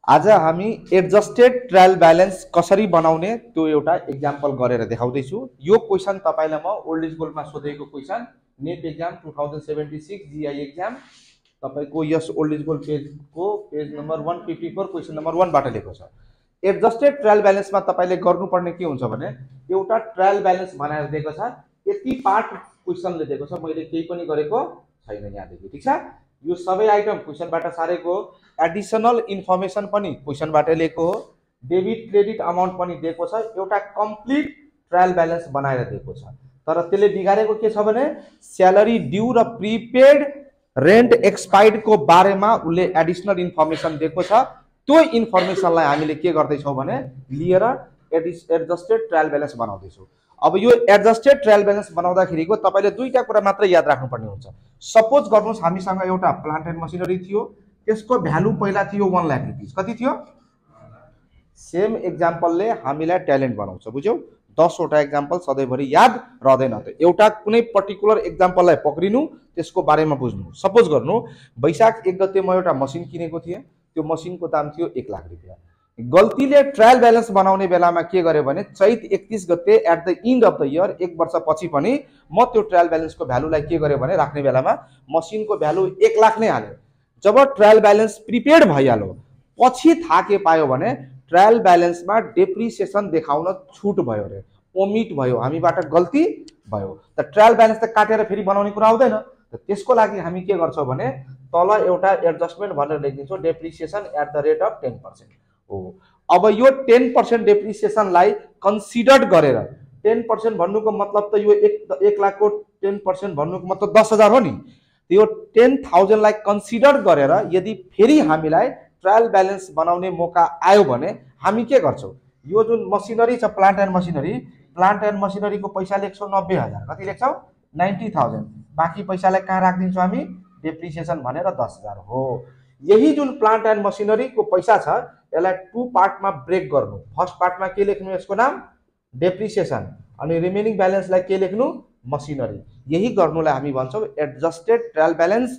आज हामी adjusted trial balance कसरी बनाउने त्यो एउटा एक्जाम्पल गरेर देखाउँदैछु। यो क्वेसन तपाईलाई म ओल्ड इज गोल्डमा सोधेको question, net exam 2076 GI exam तपाईको यस ओल्ड इज गोल्ड पेजको पेज नम्बर 154 क्वेसन नम्बर 1 बाट लिएको छ। एडजस्टेड ट्रायल ब्यालेन्समा तपाईले गर्नुपर्ने के हुन्छ भने एउटा ट्रायल ब्यालेन्स बनाएर दिएको छ, यति पार्ट क्वेसनले दिएको छ, मैले केही पनि गरेको छैन यहाँदेखि, ठीक छ। यो सबै आइटम क्वेसनबाट सारेको हो, एडिसनल इन्फर्मेसन पनि क्वेसनबाट लिएको हो, डेबिट क्रेडिट अमाउन्ट पनि दिएको छ, एउटा कम्प्लिट ट्रायल ब्यालेन्स बनाएर दिएको छ। तर त्यसले बिगारेको के छ भने स्यालेरी ड्यू र प्रिपेड रेन्ट एक्सपायर्ड को बारेमा उसले एडिसनल इन्फर्मेसन दिएको छ। त्यो इन्फर्मेसनलाई हामीले के गर्दैछौँ भने लिएर एडजस्टेड ट्रायल ब्यालेन्स बनाउँदैछौँ। अब यो एडजस्टेड ट्रायल ब्यालेन्स बनाउँदाखेरिको तपाईले दुईटा कुरा मात्र याद राख्नुपर्ने हुन्छ। सपोज गर्नुहोस् हामीसँग एउटा प्लान्ट एन्ड मसिनरी थियो, त्यसको भ्यालु पहिला थियो 1 लाख रुपैयाँ, कति थियो? सेम एक्जाम्पलले हामीलाई ट्यालेन्ट बनाउँछ, बुझ्यौ? 10 वटा एक्जाम्पल सधैँभरि याद रहँदैन, त एउटा कुनै पर्टिकुलर एक्जाम्पललाई पक्रिनु, त्यसको बारेमा बुझ्नु। सपोज गर्नु वैशाख 1 गते म एउटा मसिन किनेको थिएँ, त्यो मसिनको दाम थियो 1 लाख रुपैयाँ। गल्तीले ट्रायल ब्यालेन्स बनाउने बेलामा के गर्यो भने चैत 31 गते at the end of the year, 1 वर्षपछि पनि म त्यो ट्रायल ब्यालेन्सको भ्यालुलाई के गर्यो भने राख्ने बेलामा मसिनको भ्यालु 1 लाख नै हाल्यो। जब ट्रायल ब्यालेन्स प्रिपेड भइहाल्यो पछि थाहा के पायो भने ट्रायल ब्यालेन्समा डेप्रिसिएसन देखाउन छुट भयो रे, ओमिट भयो, हामीबाट गल्ती भयो। त ट्रायल ब्यालेन्स त काटेर फेरि बनाउने कुरा आउँदैन। त त्यसको लागि हामी के गर्छौँ भने तल एउटा एडजस्टमेन्ट भनेर लेखिदिन्छौँ, depreciation at the rate of 10% हो। अब यो 10% डेप्रिसिएसनलाई कन्सिडर गरेर 10% भन्नुको मतलब त यो 1 लाखको 10% भन्नुको मतलब 10,000 हो नि। यो 10,000 लाई कन्सिडर गरेर यदि फेरि हामीलाई ट्रायल ब्यालेन्स बनाउने मौका आयो भने हामी के गर्छौँ? यो जुन मसिनरी छ प्लान्ट एन्ड मसिनरीको पैसा लेख्छौँ 90,000, कति लेख्छौँ? 90,000। बाँकी पैसालाई कहाँ राखिदिन्छौँ हामी? डेप्रिसिएसन भनेर 10,000 हो। यही जुन प्लान्ट एन्ड मसिनरीको पैसा छ यसलाई 2 पार्टमा ब्रेक गर्नु। फर्स्ट पार्टमा के लेख्नु? यसको नाम डेप्रिसिएसन, अनि रिमेनिङ ब्यालेन्सलाई के लेख्नु? मसिनरी। यही गर्नुलाई हामी भन्छौँ एडजस्टेड ट्रायल ब्यालेन्स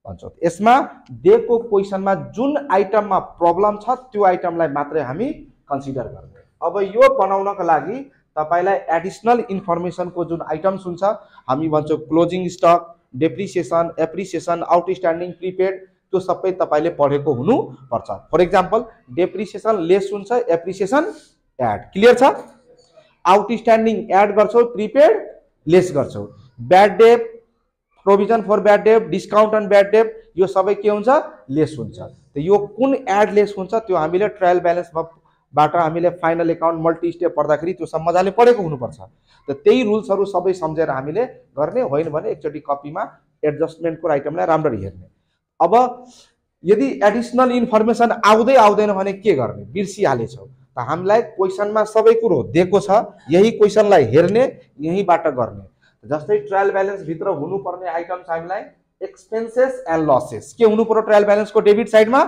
भन्छौँ। यसमा दिएको क्वेसनमा जुन आइटममा प्रब्लम छ त्यो आइटमलाई मात्रै हामी कन्सिडर गर्ने। अब यो बनाउनको लागि तपाईलाई एडिसनल इन्फर्मेसनको जुन आइटम्स हुन्छ हामी भन्छौँ closing stock, depreciation, appreciation, outstanding, prepaid, त्यो सबै तपाईले पढेको हुनुपर्छ। फर एक्जाम्पल डेप्रिसिएसन लेस हुन्छ, एप्रिसिएसन एड, क्लियर छ? आउटस्ट्यान्डिङ एड गर्छौ, प्रिपेड लेस गर्छौ, bad debt, provision for bad debt, discount on bad debt, यो सबै के हुन्छ? लेस हुन्छ। त यो कुन एड लेस हुन्छ त्यो हामीले ट्रायल ब्यालेन्सबाट हामीले फाइनल एकाउन्ट मल्टी स्टेप पढ्दाखेरि त्यो सब मजाले पढेको हुनुपर्छ। त त्यही रुल्सहरू सबै सम्झेर हामीले गर्ने, होइन भने एकचोटि कपीमा एडजस्टमेन्टको आइटमलाई राम्ररी हेर्ने। अब यदि एडिसनल इन्फर्मेसन आउँदैन भने के गर्ने? बिर्सिहालेछौ त हामीलाई क्वेसनमा सबै कुरो दिएको छ, यही क्वेसनलाई हेर्ने, यहीबाट गर्ने। जस्तै ट्रायल ब्यालेन्स भित्र हुनुपर्ने आइटम्स हामीलाई एक्सपेन्सेस एन्ड लसेस के हुनु पर्यो? ट्रायल ब्यालेन्सको डेबिट साइडमा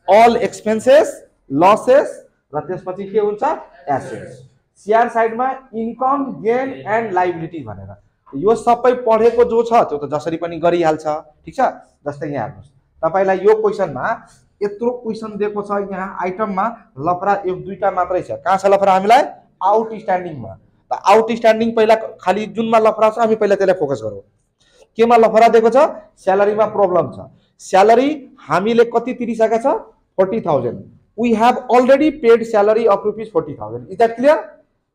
अल एक्सपेन्सेस, लसेस र त्यसपछि के हुन्छ? एसेट्स। सीआर साइडमा इन्कम, गेन एन्ड लाइबिलिटी भनेर। यो सबै पढेको जो छ त्यो त जसरी पनि गरिहाल्छ, ठीक छ। जस्तै यहाँ हेर्नुहोस् तपाईलाई यो क्वेसनमा यत्रो क्वेसन दिएको छ, यहाँ आइटममा लफरा 1-2टा मात्रै छ। कहाँ छ लफरा? हामीलाई आउटस्ट्यान्डिङमा। त आउटस्ट्यान्डिङ पहिला खाली जुनमा लफरा छ हामी पहिला त्यसलाई फोकस गरौँ। केमा लफरा दिएको छ? स्यालेरीमा प्रब्लम छ। स्यालेरी हामीले कति तिरिसकेका छ? 40,000। We have already paid salary of ₹40,000। Is that clear?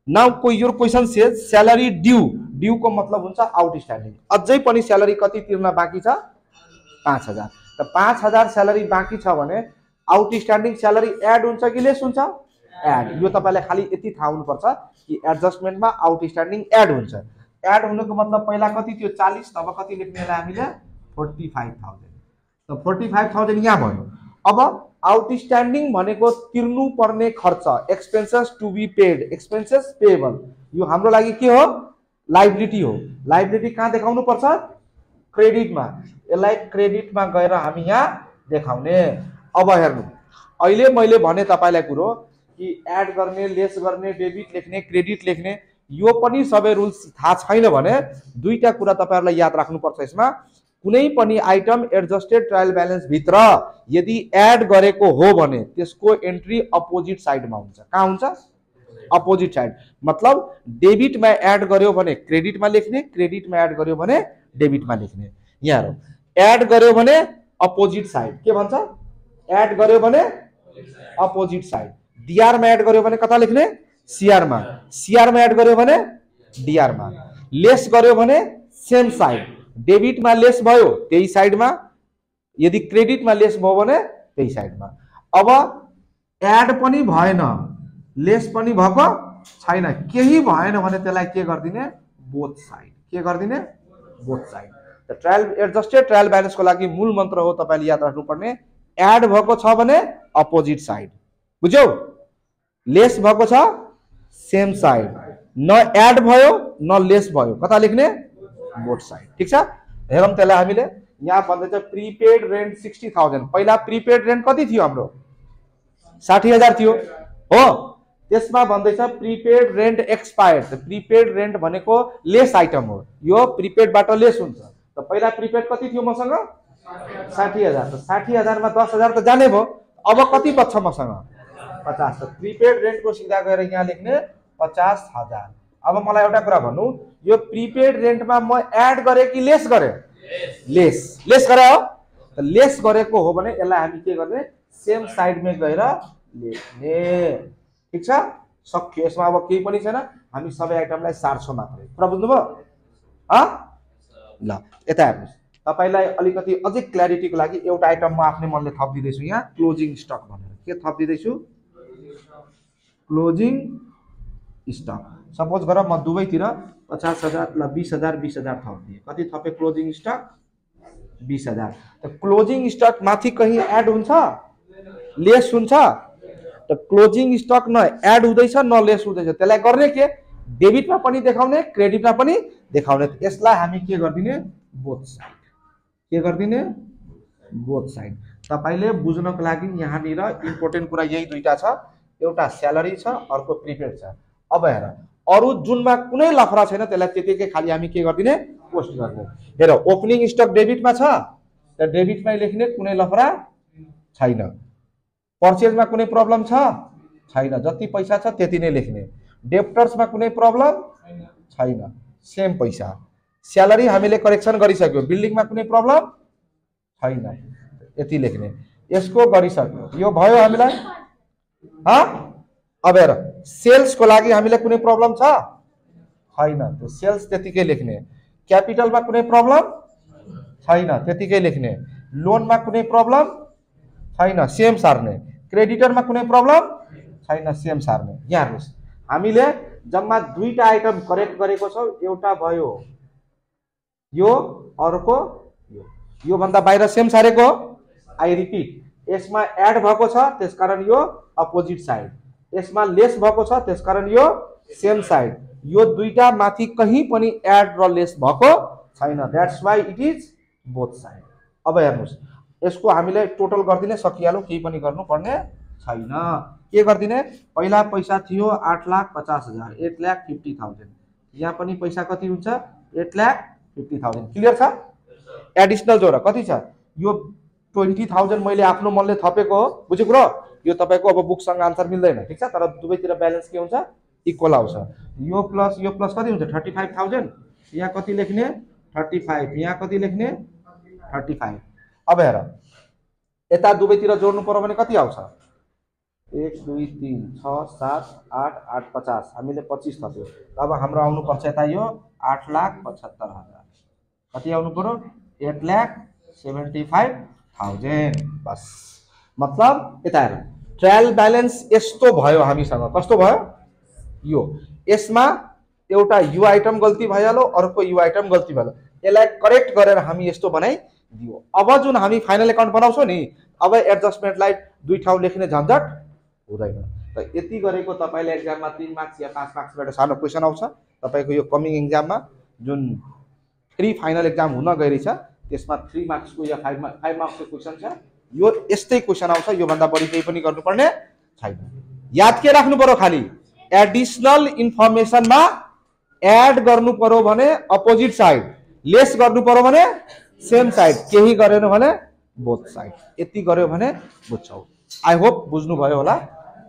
Now your question says salary due को मतलब हुन्छ आउटस्ट्यान्डिङ। अझै पनि सैलरी कति तिर्न बाँकी छ? 5,000। त 5,000 सैलरी बाँकी छ भने आउटस्ट्यान्डिङ सैलरी एड हुन्छ कि लेस हुन्छ? एड। यो तपाईलाई खाली यति थाहा हुनुपर्छ कि एडजस्टमेन्टमा आउटस्ट्यान्डिङ एड हुन्छ। एड हुनुको मतलब पहिला कति थियो? 40, तब कति लेख्नेलाई हामीले 45,000। त 45,000 यहाँ भयो। अब आउटस्ट्यान्डिङ भनेको तिर्नु पर्ने खर्च, expenses to be paid, expenses payable. यो हाम्रो लागि के हो? लाइबिलिटी हो। लाइबिलिटी कहाँ देखाउनु पर्छ? क्रेडिटमा। यसलाई क्रेडिटमा गएर हामी यहाँ देखाउने। अब हेर्नु अहिले मैले भने तपाईलाई कुरो कि एड गर्ने, लेस गर्ने, डेबिट लेख्ने, क्रेडिट लेख्ने, यो पनि सबै रुल्स थाहा छैन भने दुईटा कुरा तपाईहरुलाई याद राख्नुपर्छ। यसमा कुनै पनि आइटम एडजस्टेड ट्रायल ब्यालेन्स भित्र यदि एड गरेको हो भने त्यसको एन्ट्री अपोजिट साइडमा हुन्छ। कहाँ हुन्छ? Opposite side. मतलब डेबिटमा एड गर्यो भने क्रेडिटमा लेख्ने, क्रेडिटमा एड गर्यो भने डेबिटमा लेख्ने। यहाँ हेरौँ, एड गर्यो भने अपोजिट साइड के भन्छ? एड गर्यो भने अपोजिट साइड। डीआर मा एड गर्यो भने कता लेख्ने? सीआर मा। सीआर मा एड गर्यो भने डीआर मा। लेस गर्यो भने सेम साइड। डेबिट मा लेस भयो त्यही साइडमा, यदि क्रेडिट मा लेस भयो भने त्यही साइडमा। अब एड पनि भएन, लेस पनि भएको छैन, केही भएन भने त्यसलाई के गर्दिने? Both side. के गर्दिने? Both side. त ट्रायल एडजस्टेड ट्रायल ब्यालेन्सको लागि मूल मन्त्र हो तपाईले याद राख्नुपर्ने, एड भएको छ भने अपोजिट साइड। बुझ्यौ? लेस भएको छ सेम साइड। न एड भयो न लेस भयो, कता लेख्ने? Both side. ठीक छ? हेरौँ त्यसलाई हामीले। यहाँ भन्दैछ प्रिपेड रेन्ट 60,000। पहिला प्रिपेड रेन्ट कति थियो हाम्रो? 60,000 थियो हो। त्यसमा भन्दैछ प्रिपेड रेन्ट एक्सपायर्ड। त प्रिपेड रेन्ट भनेको लेस आइटम हो, यो प्रिपेडबाट लेस हुन्छ। त पहिला प्रिपेड कति थियो मसँग? 60,000। त 60,000 मा 10,000 त जाने भयो। अब कति बच्छ मसँग? 50। त प्रिपेड रेन्टको सिधा गएर यहाँ लेख्ने 50,000। अब मलाई एउटा कुरा भन्नु, यो प्रिपेड रेन्टमा म एड गरे कि लेस गरे? लेस। लेस गरे हो। त लेस गरेको हो भने यसलाई हामी के गर्ने? सेम साइडमा गएर लेख्ने। ठीक छ? सक्यो। यसमा अब केही पनि छैन, हामी सबै आइटमलाई सार्छौँ मात्रै। कुरा बुझ्नुभयो? ल यता हेर्नुहोस्, तपाईलाई अलिकति अझै क्ल्यारिटीको लागि एउटा आइटम म आफ्नै मनले थपिदिँदैछु यहाँ, क्लोजिङ स्टक भनेर। के थपिदिँदैछु? Closing stock. सपोज गर म दुवैतिर 50,000 ल 20,000 20,000 थपिदिएँ। कति थपे क्लोजिङ स्टक? 20,000। त क्लोजिङ स्टक माथि कहीं एड हुन्छ? लेस हुन्छ? त क्लोजिङ स्टक न एड हुँदैछ न लेस हुँदैछ, त्यसलाई गर्ने के? डेबिटमा पनि देखाउने, क्रेडिटमा पनि देखाउने। यसलाई हामी के गर्दिने? Both side. के गर्दिने? Both side. तपाईले बुझ्नको लागि यहाँनिर इम्पोर्टेन्ट कुरा यही दुईटा छ, एउटा स्यालेरी छ, अर्को प्रिपेड छ। अब हेर, अरु जुनमा कुनै लफरा छैन त्यसलाई त्यतिकै खाली हामी के गर्दिने? पोस्ट गर्ने। हेर, ओपनिङ स्टक डेबिटमा छ, त डेबिटमै लेख्ने, कुनै लफरा छैन। पर्चेजमा कुनै प्रब्लम छ? छैन, जति पैसा छ त्यति नै लेख्ने। डेप्टर्समा कुनै प्रब्लम छैन, सेम पैसा। स्यालेरी हामीले करेक्सन गरिसक्यो, बिल्डिङमा कुनै प्रब्लम छैन, यति लेख्ने। यसको गरिसक्यो, यो भयो हामीलाई। अब हेर, सेल्सको लागि हामीलाई कुनै प्रब्लम छ? छैन, त्यो सेल्स त्यतिकै लेख्ने। क्यापिटलमा कुनै प्रब्लम छैन, त्यतिकै लेख्ने। लोनमा कुनै प्रब्लम छैन, सेम सार्ने। क्रेडिटरमा कुनै प्रब्लम छैन, सेम सार्ने। यहाँ हेर्नुहोस्, हामीले जम्मा दुईटा आइटम करेक्ट गरेको छौँ। एउटा भयो यो, अर्को यो भन्दा बाहिर सेम सारेको। आई रिपिट, यसमा एड भएको छ त्यसकारण यो अपोजिट साइड, यसमा लेस भएको छ त्यसकारण यो सेम साइड। यो दुईटा माथि कहीं पनि एड र लेस भएको छैन, that's why it is both side. अब हेर्नुहोस्, यसको हामीले टोटल गर्दिने, सकिहाल्यो, केही पनि गर्नु पर्ने छैन। के गर्दिने? पहिला पैसा थियो 8,50,000, 8,50,000। यहाँ पनि पैसा कति हुन्छ? 8,50,000। क्लियर छ? एडिशनल जोड कति छ? यो 20,000 मैले आफ्नो मनले थपेको हो। बुझ्यो कुरो? यो तपाईको अब बुकसँग आन्सर मिल्दैन। ठीक छ? तर दुवैतिर ब्यालेन्स के हुन्छ? इक्वल आउँछ। यो प्लस कति हुन्छ? 35,000। यहाँ कति लेख्ने? 35। यहाँ कति लेख्ने? 35। अब हेर, यता दुवैतिर जोड्नु पर्यो भने कति आउँछ? 1 2 3 6 7 8 8 50। हामीले 25 थप्यो। अब हाम्रो आउनु पर्छ यता यो 8,75,000। कति आउनु पर्यो? 8,75,000। बस। मतलब यता हेर, ट्रायल ब्यालेन्स यस्तो भयो हामीसँग। कस्तो भयो? यो यसमा एउटा यु आइटम गल्ती भइहाल्यो, अर्को यु आइटम गल्ती भइहाल्यो। यसलाई करेक्ट गरेर हामी यस्तो बनाइदियो। अब जुन हामी फाइनल अकाउन्ट बनाउँछौँ नि, अब एडजस्टमेन्टलाई दुई ठाउँ लेख्ने झन्झट हुँदैन। त यति गरेको तपाईले एक्जाममा 3 मार्क्स या 5 मार्क्सबाट सानो क्वेसन आउँछ। तपाईको यो कमिङ एक्जाममा जुन प्री फाइनल एक्जाम हुन गइरहेछ त्यसमा 3 मार्क्सको या 5 मार्क्सको क्वेसन छ। यो यस्तै क्वेसन आउँछ, यो भन्दा बढी केही पनि गर्नुपर्ने छैन। याद के राख्नु पर्यो? खाली एडिशनल इन्फर्मेसनमा एड गर्नु पर्यो भने अपोजिट साइड, लेस गर्नु पर्यो भने सेम साइड केही गरेन भने बोथ साइड यति गर्यो भने बुझ्छौ आई होप बुझ्नु भयो होला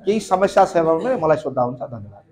केही समस्या छ भने मलाई सोध्दा हुन्छ धन्यवाद